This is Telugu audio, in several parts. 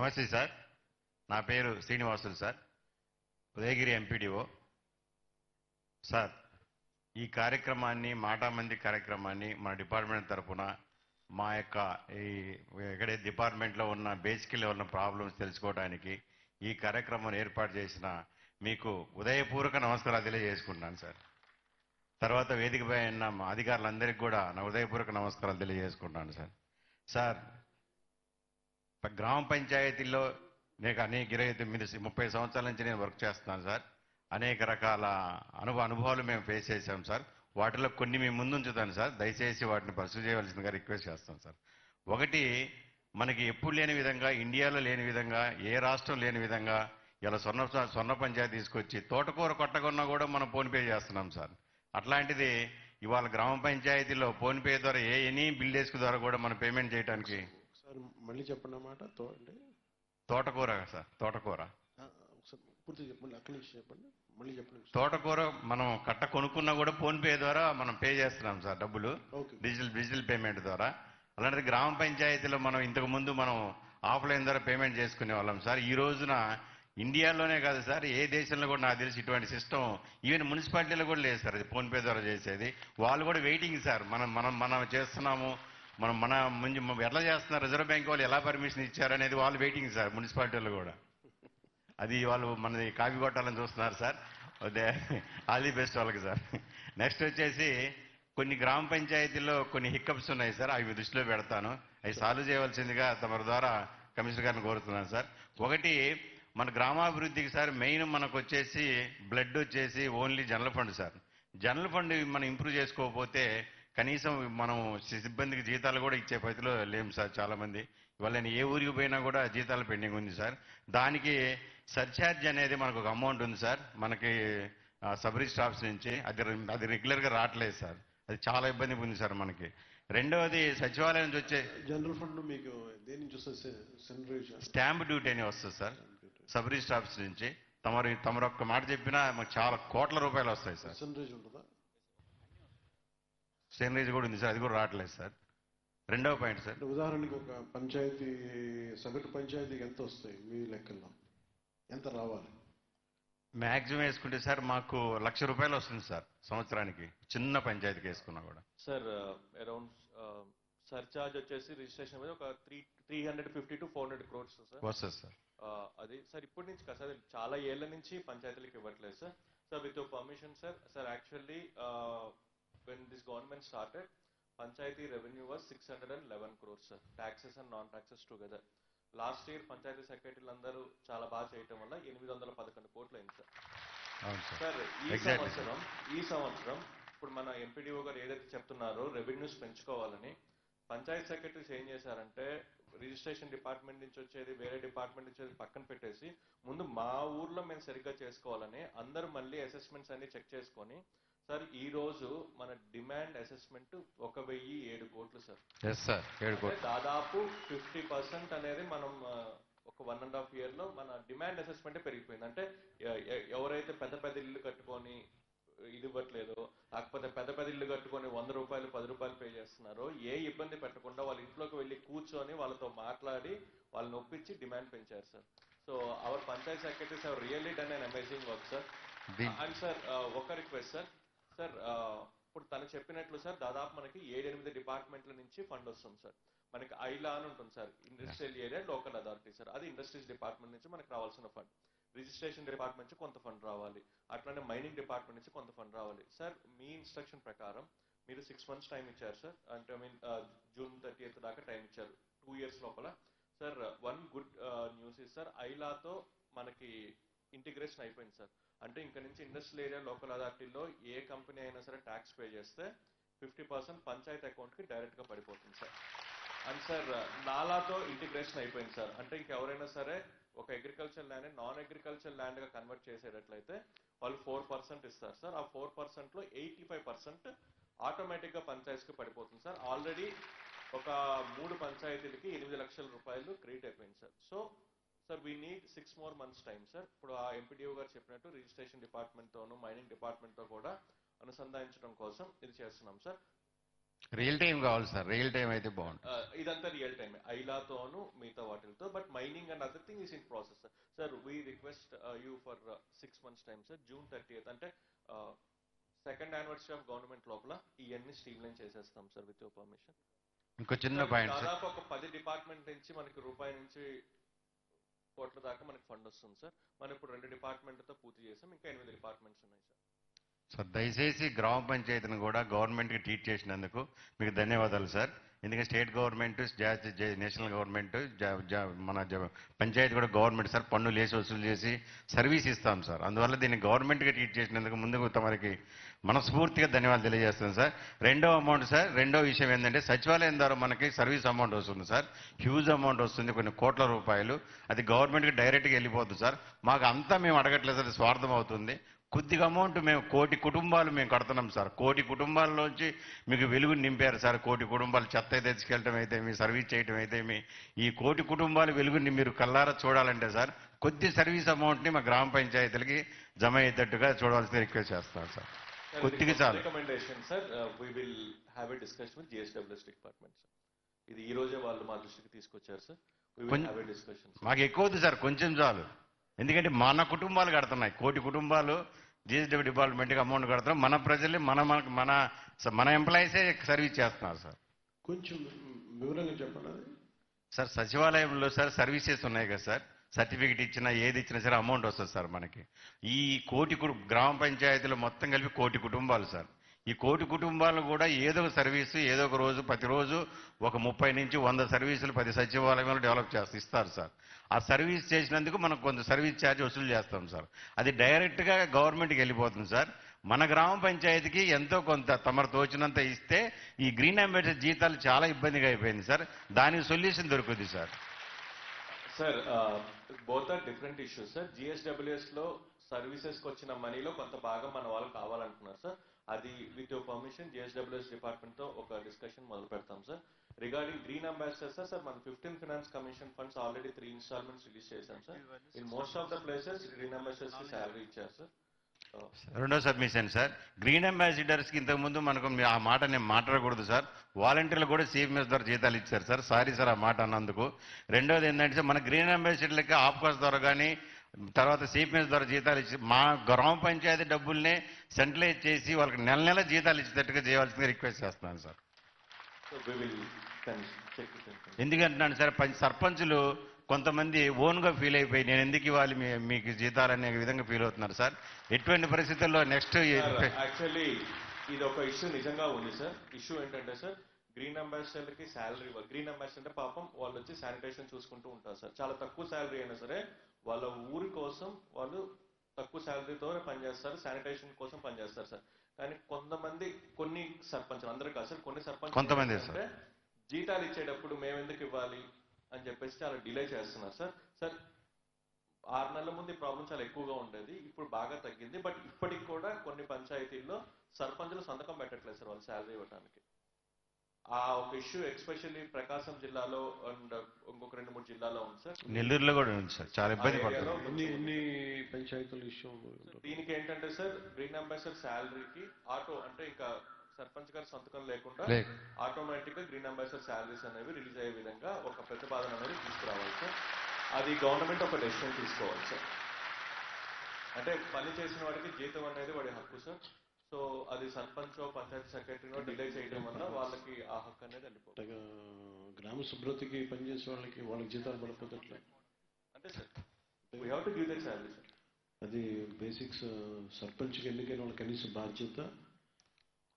నమస్తే సార్. నా పేరు Srinivasulu sir, Udayagiri MPDO. Sir, ఈ కార్యక్రమాన్ని మాటామంది కార్యక్రమాన్ని మా డిపార్ట్మెంట్ తరఫున మా యొక్క ఈ ఎక్కడే డిపార్ట్మెంట్లో ఉన్న బేసిక్ లెవెల్ ప్రాబ్లమ్స్ తెలుసుకోవడానికి ఈ కార్యక్రమం ఏర్పాటు చేసిన మీకు ఉదయపూర్వక నమస్కారాలు తెలియజేసుకుంటున్నాను సార్. తర్వాత వేదికపై ఉన్న మా అధికారులందరికీ కూడా నా ఉదయపూర్వక నమస్కారాలు తెలియజేసుకుంటున్నాను సార్. సార్, గ్రామ పంచాయతీల్లో నేను అనేక 29-30 సంవత్సరాల నుంచి నేను వర్క్ చేస్తున్నాను సార్. అనేక రకాల అనుభవాలు మేము ఫేస్ చేశాం సార్. వాటిలో కొన్ని మేము ముందు ఉంచుతాను సార్. దయచేసి వాటిని పరిశీలి చేయవలసిందిగా రిక్వెస్ట్ చేస్తాం సార్. ఒకటి, మనకి ఎప్పుడు లేని విధంగా, ఇండియాలో లేని విధంగా, ఏ రాష్ట్రం లేని విధంగా ఇలా స్వర్ణ పంచాయతీ తీసుకొచ్చి తోటకూర కొట్టకున్నా కూడా మనం ఫోన్పే చేస్తున్నాం సార్. అట్లాంటిది ఇవాళ గ్రామ పంచాయతీలో ఫోన్పే ద్వారా ఎనీ బిల్ డెస్క్ ద్వారా కూడా మనం పేమెంట్ చేయడానికి. సార్ మళ్ళీ చెప్పండి అన్నమాట. తోటకూర సార్, తోటకూర పూర్తి చెప్పండి, అక్కడి నుంచి చెప్పండి, మళ్ళీ చెప్పండి. తోటకూర మనం కట్ట కొనుక్కున్నా కూడా ఫోన్పే ద్వారా మనం పే చేస్తున్నాం సార్ డబ్బులు, డిజిటల్ పేమెంట్ ద్వారా. అలాంటిది గ్రామ పంచాయతీలో మనం ఇంతకు ముందు మనం ఆఫ్లైన్ ద్వారా పేమెంట్ చేసుకునే వాళ్ళం సార్. ఈ రోజున ఇండియాలోనే కాదు సార్, ఏ దేశంలో కూడా నాకు తెలిసి ఇటువంటి సిస్టమ్ ఈవెన్ మున్సిపాలిటీలో కూడా లేదు సార్. అది ఫోన్పే ద్వారా చేసేది. వాళ్ళు కూడా వెయిటింగ్ సార్. మనం చేస్తున్నాము, మన ఎట్లా చేస్తున్నారు, రిజర్వ్ బ్యాంక్ వాళ్ళు ఎలా పర్మిషన్ ఇచ్చారనేది వాళ్ళు వెయిటింగ్ సార్. మున్సిపాలిటీలో కూడా అది వాళ్ళు మనది కాపీ కొట్టాలని చూస్తున్నారు సార్. అదే ఆల్ ది బెస్ట్ వాళ్ళకి సార్. నెక్స్ట్ వచ్చేసి కొన్ని గ్రామ పంచాయతీల్లో కొన్ని హిక్కప్స్ ఉన్నాయి సార్. అవి దృష్టిలో పెడతాను. అవి సాల్వ్ చేయవలసిందిగా తమ ద్వారా కమిషనర్ గారిని కోరుతున్నాను సార్. ఒకటి, మన గ్రామాభివృద్ధికి సార్ మెయిన్ మనకు వచ్చేసి బ్లడ్ వచ్చేసి only general fund sir. General fund మనం ఇంప్రూవ్ చేసుకోకపోతే కనీసం మనం సిబ్బందికి జీతాలు కూడా ఇచ్చే పరిధిలో లేము సార్. చాలామంది ఇవాళ నేను ఏ ఊరికి పోయినా కూడా జీతాలు పెండింగ్ ఉంది సార్. దానికి సర్ఛార్జ్ అనేది మనకు ఒక అమౌంట్ ఉంది సార్, మనకి సబ్ రిజిస్టర్ ఆఫీస్ నుంచి. అది రెగ్యులర్గా రావట్లేదు సార్. అది చాలా ఇబ్బంది ఉంది సార్ మనకి. రెండవది, సచివాలయం నుంచి వచ్చే జనరల్ ఫండ్ మీకు దేని నుంచి వస్తుంది? స్టాంప్ డ్యూటీ అని వస్తుంది సార్ సబ్ రిజిస్టర్ ఆఫీస్ నుంచి. తమరు ఒక్క మాట చెప్పినా మాకు చాలా కోట్ల రూపాయలు వస్తాయి సార్. సన్రైజ్ ఉంటుందా? సెన్రైజ్ కూడా ఉంది సార్, అది కూడా రావట్లేదు సార్. రెండవ పాయింట్ సార్, ఉదాహరణకి ఒక పంచాయతీ, సగటు పంచాయతీకి ఎంత వస్తాయి మీ లెక్కల్లో? ఎంత రావాలి? మ్యాక్సిమం వేసుకుంటే సార్ మాకు ₹1,00,000 వస్తుంది సార్ సంవత్సరానికి, చిన్న పంచాయతీకి వేసుకున్నా కూడా. సార్ అరౌండ్ సర్చార్జ్ వచ్చేసి రిజిస్ట్రేషన్ మీద ఒక 350 to 400 crores సార్ వస్తుంది సార్. అది సార్ ఇప్పటి నుంచి కదా సార్, చాలా ఏళ్ల నుంచి పంచాయతీలకు ఇవ్వట్లేదు sir. Sir with permission sir actually when this government started, Panchayati revenue was 611 crores sir, taxes and non-taxes together. Last year panchayat సెక్రటరీలు అందరూ చాలా బాగా చేయటం వల్ల 811 కోట్లు అయింది సార్. సార్ ఈ సంవత్సరం ఇప్పుడు మన ఎంపీడీఓ గారు ఏదైతే చెప్తున్నారో రెవెన్యూస్ పెంచుకోవాలని, పంచాయతీ సెక్రటరీస్ ఏం చేశారంటే రిజిస్ట్రేషన్ డిపార్ట్మెంట్ నుంచి వచ్చేది, వేరే డిపార్ట్మెంట్ నుంచి వచ్చేది పక్కన పెట్టేసి ముందు మా ఊర్లో మేము సరిగ్గా చేసుకోవాలని అందరూ మళ్ళీ అసెస్మెంట్స్ అన్ని చెక్ చేసుకొని సార్ ఈ రోజు మన డిమాండ్ అసెస్మెంట్ 1,007 కోట్లు సార్. దాదాపు 50% అనేది మనం ఒక 1.5 year లో మన డిమాండ్ అసెస్మెంట్ పెరిగిపోయింది. అంటే ఎవరైతే పెద్ద పెద్ద ఇల్లు కట్టుకొని ఇది ఇవ్వట్లేదో, లేకపోతే పెద్ద ఇల్లు కట్టుకొని ₹100 ₹10 పే చేస్తున్నారో, ఏ ఇబ్బంది పెట్టకుండా వాళ్ళ ఇంట్లోకి వెళ్ళి కూర్చొని వాళ్ళతో మాట్లాడి వాళ్ళని ఒప్పించి డిమాండ్ పెంచారు sir. So our Panchayat secretaries have really done an amazing work sir. And sir ఒక రిక్వెస్ట్ సార్, ఇప్పుడు తను చెప్పినట్లు సార్ దాదాపు మనకి 7-8 డిపార్ట్మెంట్ల నుంచి ఫండ్ వస్తుంది సార్. మనకి ఐలా అని ఉంటుంది sir, industrial area local authority sir. అది ఇండస్ట్రీస్ డిపార్ట్మెంట్ నుంచి మనకు రావాల్సిన ఫండ్. రిజిస్ట్రేషన్ డిపార్ట్మెంట్ నుంచి కొంత ఫండ్ రావాలి, అట్లానే మైనింగ్ డిపార్ట్మెంట్ నుంచి కొంత ఫండ్ రావాలి సార్. మీ ఇన్స్ట్రక్షన్ ప్రకారం మీరు 6 months టైం ఇచ్చారు సార్. అంటే June 30th దాకా టైం ఇచ్చారు, 2 years లోపల sir. One good news is sir, ఐలాతో మనకి ఇంటిగ్రేషన్ అయిపోయింది సార్. అంటే ఇంకా నుంచి ఇండస్ట్రియల్ ఏరియా లోకల్ అథారిటీలో ఏ కంపెనీ అయినా సరే ట్యాక్స్ పే చేస్తే 50% పంచాయతీ అకౌంట్ కి డైరెక్ట్ గా పడిపోతుంది సార్. అండ్ సార్ నాలాతో ఇంటిగ్రేషన్ అయిపోయింది సార్. అంటే ఇంకెవరైనా సరే ఒక agriculture land non agriculture land గా కన్వర్ట్ చేసేటట్లయితే వాళ్ళు 4% ఇస్తారు సార్. ఆ 4% లో 85% ఆటోమేటిక్ గా పంచాయతీస్ కి పడిపోతుంది సార్. ఆల్రెడీ ఒక 3 పంచాయతీలకి ₹8,00,000 క్రెడిట్ అయిపోయింది sir. So sir we need 6 more months time sir. ఇప్పుడు ఆ ఎంపీడీఓ గారు చెప్పినట్టు రిజిస్ట్రేషన్ డిపార్ట్మెంట్ తోను మైనింగ్ డిపార్ట్మెంట్ తో కూడా అనుసంధానించడం కోసం ఇది చేస్తున్నాం సార్. రియల్ టైం కావాలి సార్, రియల్ టైం అయితే బాగుంటుంది. ఇదంతా రియల్ టైం ఐలాతోను మిగతా వాటితో, but mining and other thing is in process sir. Sir we request you for 6 months time sir. June 30th అంటే సెకండ్ యానివర్సరీ ఆఫ్ గవర్నమెంట్ లోపల ఇవన్నీ స్ట్రీమ్ లైన్ చేసేస్తాం సార్ విత్ యువర్ పర్మిషన్. ఇంకో చిన్న పాయింట్ సార్, దాదాపు ఒక 10 డిపార్ట్మెంట్ నుంచి మనకి రూపాయి నుంచి కోట్ల దాకా మనకి ఫండ్ వస్తుంది సార్. మనం ఇప్పుడు 2 డిపార్ట్మెంట్తో పూర్తి చేసాం, ఇంకా 8 డిపార్ట్మెంట్స్ ఉన్నాయి సార్. సార్ దయచేసి గ్రామ పంచాయతీని కూడా గవర్నమెంట్కి ట్రీట్ చేసినందుకు మీకు ధన్యవాదాలు సార్. ఎందుకంటే state government, national government, panchayat కూడా గవర్నమెంట్ సార్, పన్నులు వేసి వసూలు చేసి సర్వీస్ ఇస్తాం సార్. అందువల్ల దీన్ని గవర్నమెంట్గా ట్రీట్ చేసినందుకు ముందుకు తమరికి మనస్ఫూర్తిగా ధన్యవాదాలు తెలియజేస్తాను సార్. రెండో విషయం ఏంటంటే సచివాలయం ద్వారా మనకి సర్వీస్ అమౌంట్ వస్తుంది సార్, హ్యూజ్ అమౌంట్ వస్తుంది, కొన్ని కోట్ల రూపాయలు. అది గవర్నమెంట్కి డైరెక్ట్గా వెళ్ళిపోతుంది సార్. మాకు అంతా మేము అడగట్లేదు సార్, స్వార్థం అవుతుంది. కొద్దిగా అమౌంట్ మేము 1 కోటి కుటుంబాలు మేము కడుతున్నాం సార్. 1 కోటి కుటుంబాల్లోంచి మీకు వెలుగుని నింపారు సార్. 1 కోటి కుటుంబాలు చెత్త తెచ్చుకెళ్ళటం అయితే మీ సర్వీస్ చేయటం అయితే మీ ఈ 1 కోటి కుటుంబాలు వెలుగుని మీరు కల్లారా చూడాలంటే సార్ కొద్ది సర్వీస్ అమౌంట్ని మా గ్రామ పంచాయతీలకి జమ అయ్యేటట్టుగా చూడవలసిన రిక్వెస్ట్ చేస్తాను సార్. కొద్దిగా చాలు. Recommendation sir, we will have a discussion with GSWS department sir. ఇది ఈ రోజే వాళ్ళు మా దృష్టికి తీసుకొచ్చారు sir. We will have a discussion. మాకు ఎక్కువ వద్దు సార్, కొంచెం చాలు. ఎందుకంటే మన కుటుంబాలు కడుతున్నాయి, 1 కోటి కుటుంబాలు GSW డిపార్ట్మెంట్కి అమౌంట్ కడుతున్నాం. మన ప్రజల్ని మన ఎంప్లాయీసే సర్వీస్ చేస్తున్నారు సార్. కొంచెం వివరంగా చెప్పండి. సార్ సచివాలయంలో సార్ సర్వీసెస్ ఉన్నాయి కదా సార్, సర్టిఫికెట్ ఇచ్చినా ఏది ఇచ్చినా సరే అమౌంట్ వస్తుంది సార్ మనకి. ఈ 1 కోటి గ్రామ పంచాయతీలు మొత్తం కలిపి 1 కోటి కుటుంబాలు సార్. ఈ 1 కోటి కుటుంబాలు కూడా ఏదో ఒక సర్వీసు ఏదో ఒక రోజు ప్రతిరోజు ఒక 30 నుంచి 100 సర్వీసులు 10 సచివాలయంలో డెవలప్ ఇస్తారు సార్. ఆ సర్వీస్ చేసినందుకు మనం కొంత సర్వీస్ ఛార్జ్ వసూలు చేస్తాం సార్. అది డైరెక్ట్గా గవర్నమెంట్కి వెళ్ళిపోతుంది సార్. మన గ్రామ పంచాయతీకి ఎంతో కొంత తమరు తోచినంత ఇస్తే ఈ గ్రీన్ అంబాసిడర్ జీతాలు చాలా ఇబ్బందిగా అయిపోయింది సార్. దానికి సొల్యూషన్ దొరుకుతుంది sir. Sir both are different issues sir. GSWS లో సర్వీసెస్కి వచ్చిన మనీలో కొంత భాగం మన వాళ్ళు కావాలంటున్నారు సార్. అది విత్ యువర్ పర్మిషన్ GSWS డిపార్ట్మెంట్తో ఒక డిస్కషన్ మొదలు పెడతాం sir. Regarding green ambassador sir మనం 15th finance commission funds already 3 instalments release చేశాం sir. In most of the places green ambassadors కి శాలరీ ఇచ్చారు సార్. రెండో సబ్మిషన్ సార్, గ్రీన్ అంబాసిడర్స్కి ఇంతకుముందు మనకు ఆ మాట నేను మాట్లాడకూడదు సార్. వాలంటీర్లు కూడా CMS ద్వారా జీతాలు ఇచ్చారు సార్. సారీ సార్ ఆ మాట అన్నందుకు. రెండోది ఏంటంటే సార్ మన గ్రీన్ అంబాసిడర్లకి ఆప్కాస్ ద్వారా కానీ తర్వాత CMS ద్వారా జీతాలు ఇచ్చి మా గ్రామ పంచాయతీ డబ్బుల్నే సెంట్రలైజ్ చేసి వాళ్ళకి నెల జీతాలు ఇచ్చేటట్టుగా చేయవలసిందిగా రిక్వెస్ట్ చేస్తున్నాను సార్. ఎందుకంటున్నాను సార్, సర్పంచులు కొంతమంది ఓన్గా ఫీల్ అయిపోయి నేను ఎందుకు ఇవ్వాలి మీకు జీతాలు అనే విధంగా ఫీల్ అవుతున్నారు సార్. ఎటువంటి పరిస్థితుల్లో నెక్స్ట్ యాక్చువల్లీ ఇది ఒక ఇష్యూ నిజంగా ఉంది సార్. ఇష్యూ ఏంటంటే సార్ గ్రీన్ అంబాసిడర్లకి శాలరీ ఇవ్వాలి. గ్రీన్ అంబాసిడర్ పాపం వాళ్ళు వచ్చి శానిటేషన్ చూసుకుంటూ ఉంటారు సార్. చాలా తక్కువ శాలరీ అయినా సరే వాళ్ళ ఊరి కోసం వాళ్ళు తక్కువ శాలరీతో పనిచేస్తారు, శానిటేషన్ కోసం పనిచేస్తారు సార్. కానీ కొన్ని సర్పంచులు అందరూ కాదు సార్, కొన్ని కొంతమంది అంటే జీతాలు ఇచ్చేటప్పుడు మేము ఎందుకు ఇవ్వాలి అని చెప్పేసి చాలా డిలే చేస్తున్నారు సార్. సార్ 6 నెలల ముందు ఈ ప్రాబ్లం చాలా ఎక్కువగా ఉండేది, ఇప్పుడు బాగా తగ్గింది. బట్ ఇప్పటికి కూడా కొన్ని పంచాయతీల్లో సర్పంచులు సంతకం పెట్టట్లేదు సార్ వాళ్ళు శాలరీ ఇవ్వడానికి. ఆ ఒక ఇష్యూ ఎస్పెషల్లీ ప్రకాశం జిల్లాలో అండ్ ఇంకొక 2-3 జిల్లాలో ఉంది సార్. నెల్లూరులో కూడా ఉంది సార్, చాలా ఇబ్బంది పడుతుంది. ఎన్ని పంచాయతీల ఇష్యూ దీనికి ఏంటంటే సార్ గ్రీన్ అంబాసిడర్ శాలరీకి ఆటో అంటే ఇంకా సర్పంచ్ గారి సంతకం లేకుండా ఆటోమేటిక్ గా గ్రీన్ అంబాసిడర్ శాలరీస్ అనేవి రిలీజ్ అయ్యే విధంగా ఒక ప్రతిపాదన అనేది తీసుకురావాలి సార్. అది గవర్నమెంట్ ఒక డెసిషన్ తీసుకోవాలి సార్. అంటే పని చేసిన వాడికి జీతం అనేది వాడి హక్కు సార్. సో అది సర్పంచ్ పంచాయతీ సెక్రటరీనో డిలే చేయడం వల్ల వాళ్ళకి ఆ హక్కు అనేది వెళ్ళిపోతుంది. గ్రామ శుభ్రతకి పనిచేసే వాళ్ళకి జీతాలు పడిపోతట్లే అంటే sir we have to give that salary sir. అది బేసిక్స్ సర్పంచ్కి ఎన్నికైన వాళ్ళ కనీస బాధ్యత.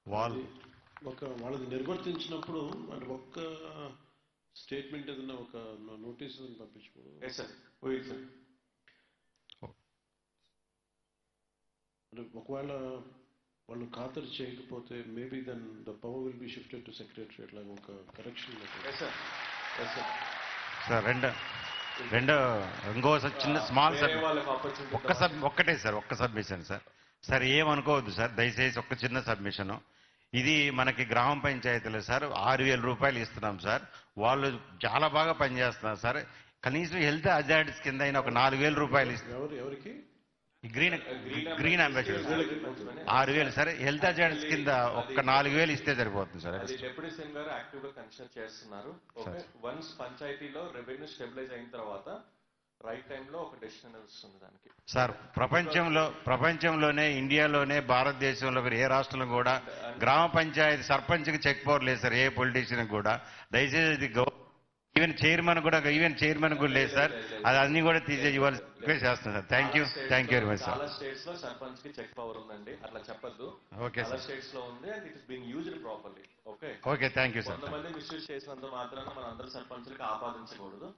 వాళ్ళది నిర్వర్తించినప్పుడు అంటే ఒక్క స్టేట్మెంట్ ఏదైనా ఒక నోటీస్ పంపించుకోవడం. అంటే ఒకవేళ వాళ్ళు ఖాతరు చేయకపోతే maybe then the power will be shifted to secretary అట్లా ఒక కరెక్షన్. సార్ రెండో ఇంకో చిన్న స్మాల్ ఒక్కటే సార్ ఒక్క సబ్మిషన్ సార్. సార్ ఏమనుకోవద్దు సార్ దయచేసి ఒక్క చిన్న సబ్మిషను. ఇది మనకి గ్రామ పంచాయతీలో సార్ 6,000 రూపాయలు ఇస్తున్నాం సార్. వాళ్ళు చాలా బాగా పనిచేస్తున్నారు సార్. కనీసం హెల్త్ హజార్డ్స్ కింద అయినా ఒక 4,000 రూపాయలు ఇస్తారు. ఎవరికి గ్రీన్ అంబాసిడర్ 6,000 సరే. హెల్త్ అజెంట్స్ కింద ఒక్క 4,000 ఇస్తే సరిపోతుంది సార్. అది డిప్యూటీ సీఎం గారు యాక్టివ్ గా కన్సిడర్ చేస్తున్నారు. ఓకే, వన్స్ పంచాయతీలో రెవెన్యూ స్టెబిలైజ్ అయిన తర్వాత రైట్ టైంలో ఒక డెసిషన్ వస్తుంది దానికి. సార్ ప్రపంచంలోనే ఇండియాలోనే భారతదేశంలో ఏ రాష్ట్రంలో కూడా గ్రామ పంచాయతీ సర్పంచ్కి చెక్ పవర్ లేదు సార్, ఏ పొలిటీషియన్ కూడా. దయచేసి ఈవెన్ చైర్మన్ కూడా లేదు సార్. అది అన్ని కూడా ఇవ్వాలి చేస్తున్నాం sir. Thank you very much sir. చాలా స్టేట్స్ లో సర్పంచ్ కి చెక్ పవర్ ఉందండి, అట్లా చెప్పొద్దు. ఓకే చాలా సార్. స్టేట్స్ లో ఉంది and it is being used properly. Okay thank you sir. కొంతమంది మిస్యూజ్ చేసినంత మాత్రాన మనం అందరూ సర్పంచ్లకి ఆపాదించకూడదు.